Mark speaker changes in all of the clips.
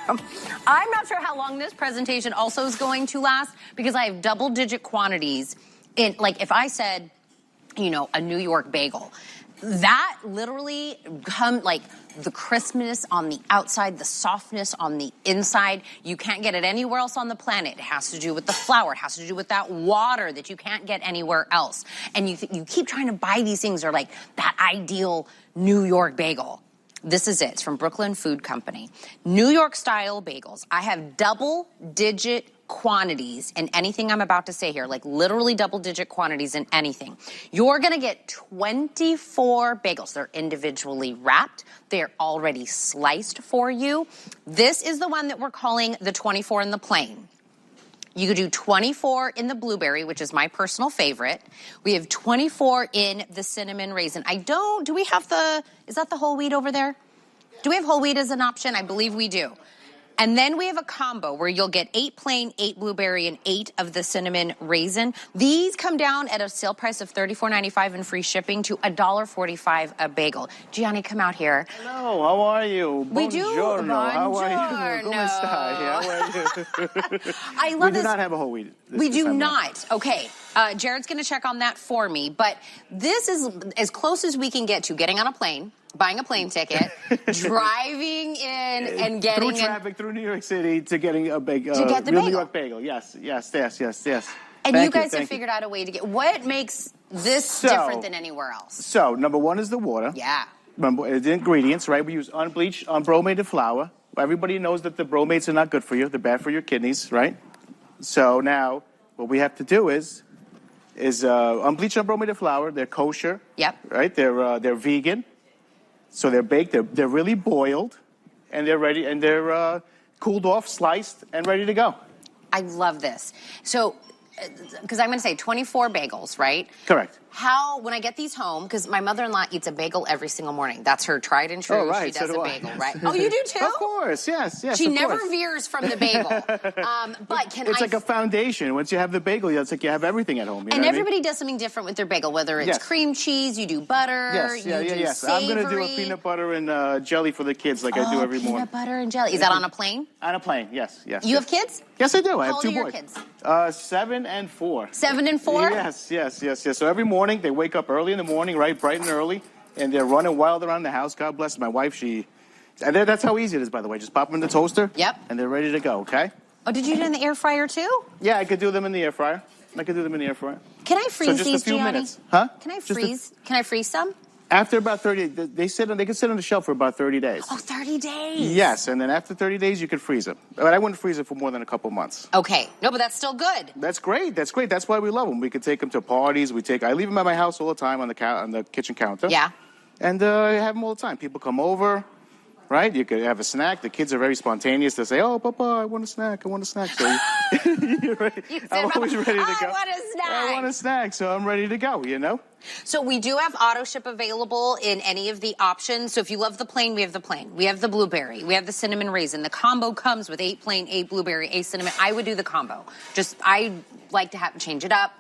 Speaker 1: I'm not sure how long this presentation also is going to last because I have double-digit quantities in, like, if I said, you know, a New York bagel, that literally like the crispness on the outside, the softness on the inside. You can't get it anywhere else on the planet. It has to do with the flour. It has to do with that water that you can't get anywhere else. And you keep trying to buy these things that are like that ideal New York bagel. This is it. It's from Brooklyn Food Company. New York style bagels. I have double-digit quantities in anything I'm about to say here, like literally double-digit quantities in anything. You're going to get 24 bagels. They're individually wrapped. They're already sliced for you. This is the one that we're calling the 24 in the plain. You could do 24 in the blueberry, which is my personal favorite. We have 24 in the cinnamon raisin. Do we have is that the whole wheat over there? Do we have whole wheat as an option? I believe we do. And then we have a combo where you'll get 8 plain, 8 blueberry, and 8 of the cinnamon raisin. These come down at a sale price of $34.95 and free shipping to $1.45 a bagel. Gianni, come out here.
Speaker 2: Hello, how are you?
Speaker 1: We do.
Speaker 2: Buongiorno. How are you?
Speaker 1: Buongiorno.
Speaker 2: ¿Cómo está? How are you?
Speaker 1: I love
Speaker 2: we
Speaker 1: this.
Speaker 2: do not have a whole wheat.
Speaker 1: We do not. Okay. Jared's going to check on that for me. But this is as close as we can get to getting on a plane, buying a plane ticket, driving in, and getting
Speaker 2: through traffic through New York City to getting a bagel.
Speaker 1: To get the
Speaker 2: real
Speaker 1: bagel.
Speaker 2: New York bagel. Yes.
Speaker 1: And you guys have figured out a way to get. What makes this different than anywhere else?
Speaker 2: So, number one is the water.
Speaker 1: Yeah.
Speaker 2: Remember, the ingredients, right? We use unbleached, unbromated flour. Everybody knows that the bromates are not good for you. They're bad for your kidneys, right? So now, what we have to do is unbleached, unbromated flour. They're kosher.
Speaker 1: Yep.
Speaker 2: Right? They're vegan. So they're baked. They're really boiled, and they're ready. And they're cooled off, sliced, and ready to go.
Speaker 1: I love this. So, because I'm going to say 24 bagels, right?
Speaker 2: Correct.
Speaker 1: When I get these home, because my mother-in-law eats a bagel every single morning. That's her tried and true.
Speaker 2: Oh, right.
Speaker 1: She does
Speaker 2: So do
Speaker 1: a
Speaker 2: I.
Speaker 1: bagel, right? Oh, you do too?
Speaker 2: Of course, yes.
Speaker 1: She
Speaker 2: of
Speaker 1: never
Speaker 2: course.
Speaker 1: veers from the bagel.
Speaker 2: It's like a foundation. Once you have the bagel, it's like you have everything at home. You know what
Speaker 1: everybody
Speaker 2: I mean?
Speaker 1: does something different with their bagel, whether it's
Speaker 2: Yes.
Speaker 1: cream cheese, you do butter,
Speaker 2: Yes,
Speaker 1: you do
Speaker 2: yes.
Speaker 1: savory.
Speaker 2: I'm going to do a peanut butter and jelly for the kids like I do every morning.
Speaker 1: Peanut butter and jelly. Is that on a plane?
Speaker 2: On a plane, yes.
Speaker 1: You have kids?
Speaker 2: Yes, I do. I
Speaker 1: How
Speaker 2: have
Speaker 1: old
Speaker 2: 2
Speaker 1: are your
Speaker 2: boys.
Speaker 1: kids?
Speaker 2: 7 and 4.
Speaker 1: 7 and 4?
Speaker 2: Yes. So every morning, they wake up early in the morning, right, bright and early, and they're running wild around the house. God bless my wife. And that's how easy it is, by the way. Just pop them in the toaster.
Speaker 1: Yep.
Speaker 2: And they're ready to go, okay?
Speaker 1: Oh, did you do it in the air fryer too?
Speaker 2: Yeah, I could do them in the air fryer.
Speaker 1: Can I freeze
Speaker 2: just
Speaker 1: these,
Speaker 2: a few
Speaker 1: Gianni?
Speaker 2: minutes. Huh?
Speaker 1: Can I freeze some?
Speaker 2: After about 30, they can sit on the shelf for about 30 days.
Speaker 1: Oh, 30 days.
Speaker 2: Yes, and then after 30 days, you can freeze them. But I wouldn't freeze it for more than a couple months.
Speaker 1: Okay. No, but that's still good.
Speaker 2: That's great. That's why we love them. We could take them to parties. I leave them at my house all the time on the kitchen counter.
Speaker 1: Yeah.
Speaker 2: And I have them all the time. People come over, right? You could have a snack. The kids are very spontaneous. They say, "Oh, Papa, I want a snack. So you're ready. I'm always ready to go.
Speaker 1: I want a snack.
Speaker 2: I want a snack, so I'm ready to go, you know?
Speaker 1: So we do have auto ship available in any of the options. So if you love the plain, we have the plain. We have the blueberry. We have the cinnamon raisin. The combo comes with 8 plain, 8 blueberry, 8 cinnamon. I would do the combo. I like to change it up.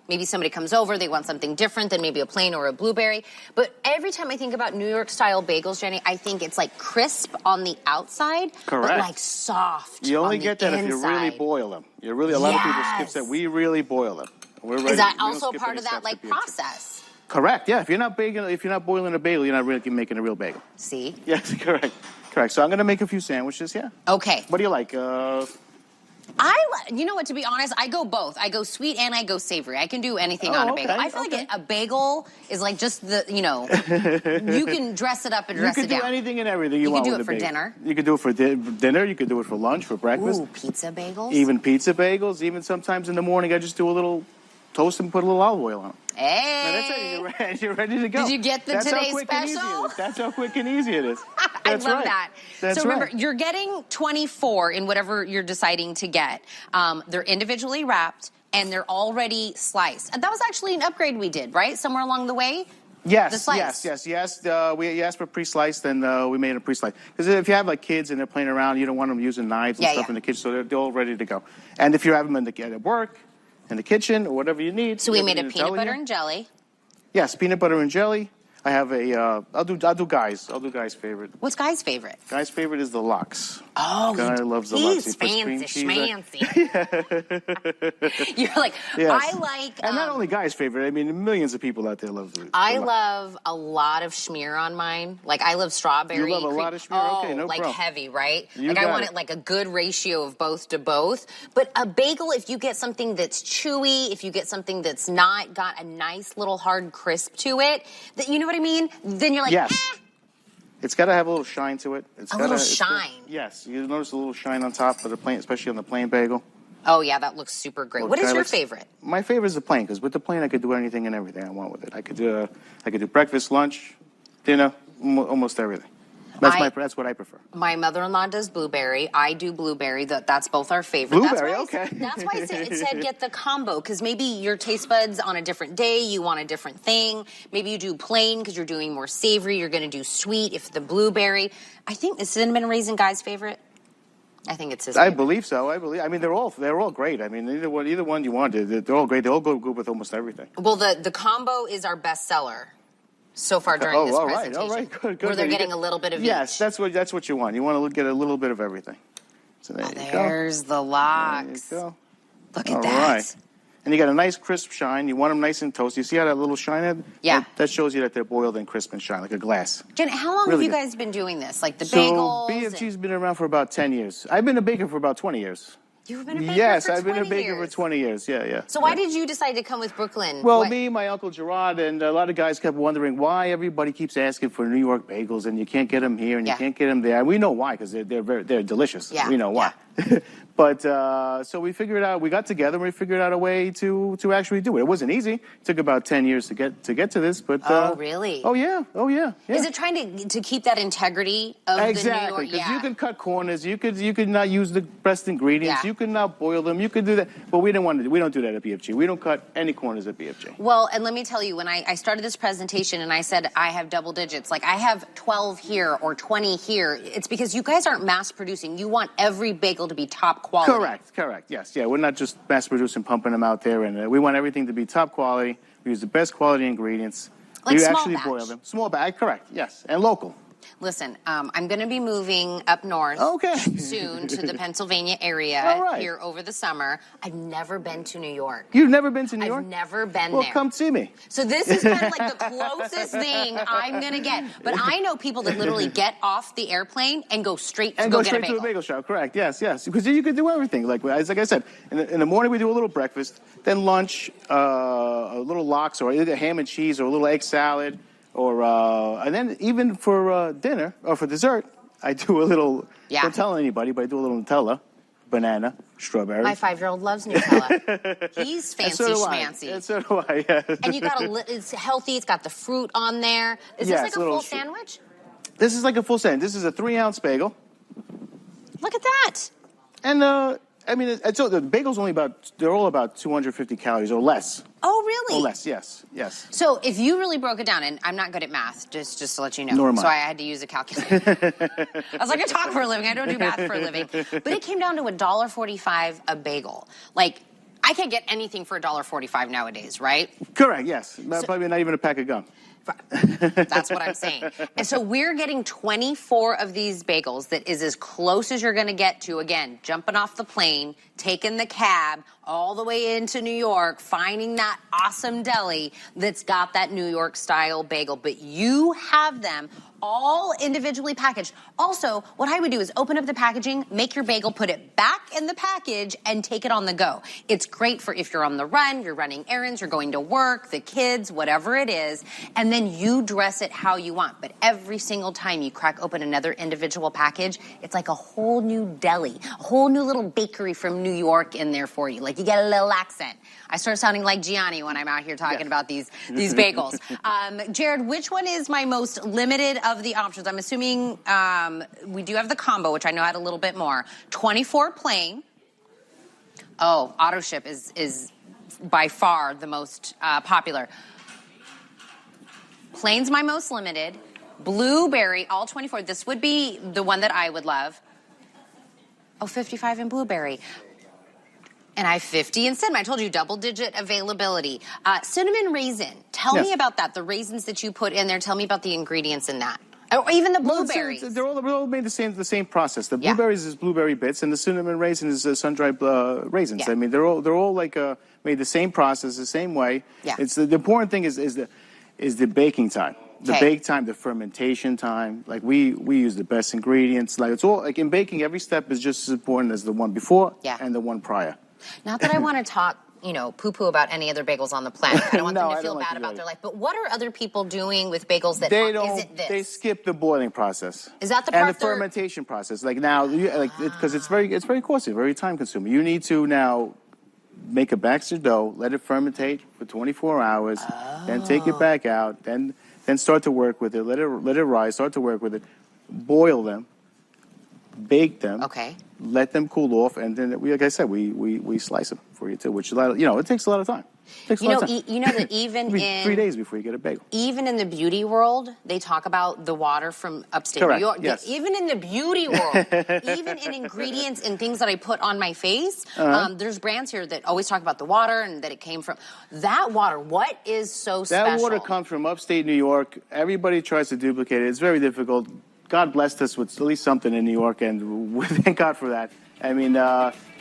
Speaker 1: Maybe somebody comes over, they want something different than maybe a plain or a blueberry. But every time I think about New York-style bagels, Gianni, I think it's like crisp on the outside,
Speaker 2: Correct.
Speaker 1: but like soft
Speaker 2: You only
Speaker 1: on
Speaker 2: get
Speaker 1: the
Speaker 2: that
Speaker 1: inside.
Speaker 2: if you really boil them. A lot of people skip that. We really boil them.
Speaker 1: Is that also a part of that process?
Speaker 2: Correct. Yeah. If you're not boiling a bagel, you're not really making a real bagel.
Speaker 1: See?
Speaker 2: Yes. Correct. So I'm going to make a few sandwiches. Yeah.
Speaker 1: Okay.
Speaker 2: What do you like?
Speaker 1: You know what, to be honest, I go both. I go sweet and I go savory. I can do anything on a bagel. I feel like a bagel is like just you can dress it up and dress it down.
Speaker 2: You can do anything and everything you want with a bagel.
Speaker 1: You can do it for dinner.
Speaker 2: You can do it for dinner. You can do it for lunch, for breakfast.
Speaker 1: Ooh, pizza bagels?
Speaker 2: Even pizza bagels. Even sometimes in the morning, I just do a little toast and put a little olive oil on them.
Speaker 1: Hey!
Speaker 2: Now that's it. You're ready to go.
Speaker 1: Did you get the today's special?
Speaker 2: That's how quick and easy it is.
Speaker 1: I love that.
Speaker 2: That's
Speaker 1: so remember, you're getting 24 in whatever you're deciding to get. They're individually wrapped, and they're already sliced. And that was actually an upgrade we did, right? Somewhere along the way?
Speaker 2: Yes. We asked for pre-sliced, and we made a pre-sliced. Because if you have like kids and they're playing around, you don't want them using knives and stuff in the kitchen, so they're all ready to go. And if you have them at work, in the kitchen, or whatever you need.
Speaker 1: So we made a peanut butter and jelly.
Speaker 2: Yes, peanut butter and jelly. I have a. I'll do Guy's. I'll do Guy's favorite.
Speaker 1: What's Guy's favorite?
Speaker 2: Guy's favorite is the lox.
Speaker 1: Oh,
Speaker 2: Guy loves the lox.
Speaker 1: he's
Speaker 2: He puts cream
Speaker 1: fancy
Speaker 2: cheese on-
Speaker 1: schmancy. You're like,
Speaker 2: Yes.
Speaker 1: I like.
Speaker 2: And not only Guy's favorite. I mean, millions of people out there love the.
Speaker 1: I
Speaker 2: the lox.
Speaker 1: love a lot of schmear on mine. Like, I love strawberry.
Speaker 2: You love a
Speaker 1: cream.
Speaker 2: lot of schmear?
Speaker 1: Oh,
Speaker 2: Okay, no
Speaker 1: like
Speaker 2: problem.
Speaker 1: heavy, right?
Speaker 2: You
Speaker 1: Like, I
Speaker 2: got
Speaker 1: want
Speaker 2: it.
Speaker 1: it like a good ratio of both to both. But a bagel, if you get something that's chewy, if you get something that's not got a nice little hard crisp to it, that you know what I mean? Then you're like,
Speaker 2: Yes.
Speaker 1: eh.
Speaker 2: It's got to have a little shine to it. It's
Speaker 1: A
Speaker 2: gotta,
Speaker 1: little
Speaker 2: it's
Speaker 1: shine.
Speaker 2: Yes, you notice a little shine on top of the plain, especially on the plain bagel.
Speaker 1: Oh, yeah, that looks super great.
Speaker 2: Well,
Speaker 1: What is
Speaker 2: Sky
Speaker 1: your
Speaker 2: looks-
Speaker 1: favorite?
Speaker 2: My favorite is the plain, because with the plain I could do anything and everything I want with it. I could do breakfast, lunch, dinner, almost everything. That's what I prefer.
Speaker 1: My mother-in-law does blueberry. I do blueberry. That's both our favorite.
Speaker 2: Blueberry,
Speaker 1: that's why
Speaker 2: okay.
Speaker 1: That's why it said get the combo, because maybe your taste buds on a different day, you want a different thing. Maybe you do plain because you're doing more savory. You're going to do sweet if the blueberry. I think the cinnamon raisin Guy's favorite. I think it's his
Speaker 2: I
Speaker 1: favorite.
Speaker 2: believe so. I mean, they're all great. I mean, either one you want, they're all great. They all go good with almost everything.
Speaker 1: Well, the combo is our best seller so far during this
Speaker 2: all right,
Speaker 1: presentation.
Speaker 2: all right, good.
Speaker 1: Where they're
Speaker 2: You
Speaker 1: getting
Speaker 2: get-
Speaker 1: a little bit of
Speaker 2: Yes,
Speaker 1: each.
Speaker 2: that's what you want. You want to get a little bit of everything. So there you go.
Speaker 1: There's the
Speaker 2: There you
Speaker 1: lox.
Speaker 2: go.
Speaker 1: Look at
Speaker 2: All
Speaker 1: that.
Speaker 2: right. And you got a nice crisp shine. You want them nice and toasty. You see how that little shine is?
Speaker 1: Yeah.
Speaker 2: That shows you that they're boiled and crisp and shine, like a glass.
Speaker 1: Jen, how long
Speaker 2: Really
Speaker 1: have you
Speaker 2: good.
Speaker 1: guys been doing this? Like the
Speaker 2: So
Speaker 1: bagels?
Speaker 2: BFG's been around for about 10 years. I've been a baker for about 20 years.
Speaker 1: You've been a baker
Speaker 2: Yes,
Speaker 1: for
Speaker 2: I've been a
Speaker 1: 20
Speaker 2: baker
Speaker 1: years.
Speaker 2: for 20 years. Yeah.
Speaker 1: So why did you decide to come with Brooklyn?
Speaker 2: Well,
Speaker 1: What-
Speaker 2: me, my uncle Gerard, and a lot of guys kept wondering why everybody keeps asking for New York bagels and you can't get them here and
Speaker 1: Yeah.
Speaker 2: you can't get them there. And we know why, because they're delicious.
Speaker 1: Yeah,
Speaker 2: We know why. But so we figured out. We got together and we figured out a way to actually do it. It wasn't easy. It took about 10 years to get to this. But
Speaker 1: Oh, really?
Speaker 2: Oh yeah.
Speaker 1: Is it trying to keep that integrity of the New
Speaker 2: Exactly,
Speaker 1: York?
Speaker 2: because
Speaker 1: Yeah.
Speaker 2: you can cut corners. You could not use the best ingredients.
Speaker 1: Yeah.
Speaker 2: You could not boil them. You could do that, but we didn't want to. We don't do that at BFG. We don't cut any corners at BFG.
Speaker 1: Well, and let me tell you, when I started this presentation and I said I have double digits, like I have 12 here or 20 here, it's because you guys aren't mass producing. You want every bagel to be top quality.
Speaker 2: Correct. Yes, yeah. We're not just mass producing, pumping them out there, and we want everything to be top quality. We use the best quality ingredients.
Speaker 1: Like
Speaker 2: we
Speaker 1: small
Speaker 2: actually
Speaker 1: batch.
Speaker 2: boil them. Small bag, correct? Yes, and local.
Speaker 1: Listen, I'm going to be moving up north
Speaker 2: Okay.
Speaker 1: soon to the Pennsylvania area
Speaker 2: All right.
Speaker 1: here over the summer. I've never been to New York.
Speaker 2: You've never been to New York?
Speaker 1: I've never been
Speaker 2: Well,
Speaker 1: there.
Speaker 2: come see me.
Speaker 1: So this is kind of like the closest thing I'm going to get. But I know people that literally get off the airplane and go straight to
Speaker 2: And
Speaker 1: go
Speaker 2: go
Speaker 1: get
Speaker 2: straight
Speaker 1: a
Speaker 2: to
Speaker 1: bagel.
Speaker 2: a bagel shop, correct? Yes. Because you could do everything. Like I said, in the morning we do a little breakfast, then lunch, a little lox or either ham and cheese or a little egg salad, or and then even for dinner or for dessert, I do a little.
Speaker 1: Yeah.
Speaker 2: Don't tell anybody, but I do a little Nutella, banana, strawberry.
Speaker 1: My 5-year-old loves Nutella. He's
Speaker 2: And
Speaker 1: fancy
Speaker 2: so do I.
Speaker 1: schmancy.
Speaker 2: And so do I. Yes.
Speaker 1: And you got it's healthy. It's got the fruit on there. Is
Speaker 2: Yes,
Speaker 1: this like a
Speaker 2: little
Speaker 1: full
Speaker 2: fruit.
Speaker 1: sandwich?
Speaker 2: This is like a full sandwich. This is a 3-ounce bagel,
Speaker 1: Look at that.
Speaker 2: and I mean, so the bagel's they're all about 250 calories or less.
Speaker 1: Oh, really?
Speaker 2: Or less, yes.
Speaker 1: So if you really broke it down, and I'm not good at math, just to let you know.
Speaker 2: Nor am I.
Speaker 1: So I had to use a calculator. I was like, I talk for a living. I don't do math for a living. But it came down to $1.45 a bagel. Like, I can't get anything for $1.45 nowadays, right?
Speaker 2: Correct, yes. Probably not even a pack of gum.
Speaker 1: That's what I'm saying. And so we're getting 24 of these bagels that is as close as you're going to get to, again, jumping off the plane, taking the cab all the way into New York, finding that awesome deli that's got that New York style bagel. But you have them all individually packaged. Also, what I would do is open up the packaging, make your bagel, put it back in the package, and take it on the go. It's great for if you're on the run, you're running errands, you're going to work, the kids, whatever it is, and then you dress it how you want. But every single time you crack open another individual package, it's like a whole new deli, a whole new little bakery from New York in there for you. Like you get a little accent. I start sounding like Gianni when I'm out here talking about these bagels. Jared, which one is my most limited of the options? I'm assuming we do have the combo, which I know had a little bit more. 24 plain. Oh, auto ship is by far the most popular. Plain's my most limited. Blueberry, all 24. This would be the one that I would love. Oh, 55 in blueberry. And I have 50 in cinnamon. I told you double-digit availability. Cinnamon raisin. Tell me about that. The raisins that you put in there. Tell me about the ingredients in that. Or even the blueberries.
Speaker 2: Well, they're all made the same process. The blueberries is blueberry bits, and the cinnamon raisin is sun-dried raisins.
Speaker 1: Yeah.
Speaker 2: I mean, they're all like made the same process, the same way.
Speaker 1: Yeah.
Speaker 2: It's the important thing is the baking time. The
Speaker 1: Okay.
Speaker 2: bake time, the fermentation time. Like we use the best ingredients. Like it's all like in baking, every step is just as important as the one before and the one prior.
Speaker 1: Not that I want to talk, poo-poo about any other bagels on the planet. I don't want them to feel
Speaker 2: like
Speaker 1: bad about
Speaker 2: that.
Speaker 1: their life. But what are other people doing with bagels that isn't this?
Speaker 2: They skip the boiling process.
Speaker 1: Is that the part
Speaker 2: and the fermentation process? Like now, because it's very costly, very time consuming. You need to now make a batch of dough, let it fermentate for 24 hours, then take it back out, then start to work with it. Let it rise. Start to work with it. Boil them, bake them.
Speaker 1: Okay.
Speaker 2: Let them cool off, and then like I said, we slice them for you too. Which it takes a lot of time. It takes a lot of time.
Speaker 1: You know that even in
Speaker 2: 3 days before you get a bagel.
Speaker 1: Even in the beauty world, they talk about the water from upstate
Speaker 2: Correct.
Speaker 1: New York.
Speaker 2: Yes.
Speaker 1: Even in the beauty world, even in ingredients and things that I put on my face, there's brands here that always talk about the water and that it came from that water. What is so special?
Speaker 2: That water comes from upstate New York. Everybody tries to duplicate it. It's very difficult. God blessed us with at least something in New York, and we thank God for that. I mean,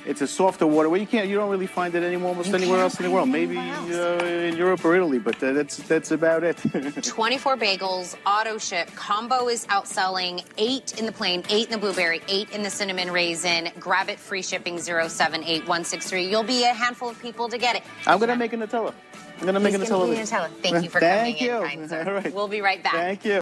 Speaker 2: it's a softer water. Well, you don't really find it almost anywhere else in the world. Maybe in Europe or Italy, but that's about it.
Speaker 1: 24 bagels, auto ship. Combo is outselling 8 in the plain, 8 in the blueberry, 8 in the cinnamon raisin. Grab it, free shipping 078163. You'll be a handful of people to get it.
Speaker 2: I'm gonna make a Nutella. I'm gonna make a Nutella.
Speaker 1: Thank you for coming in, kind sir.
Speaker 2: All right.
Speaker 1: We'll be right back.
Speaker 2: Thank you.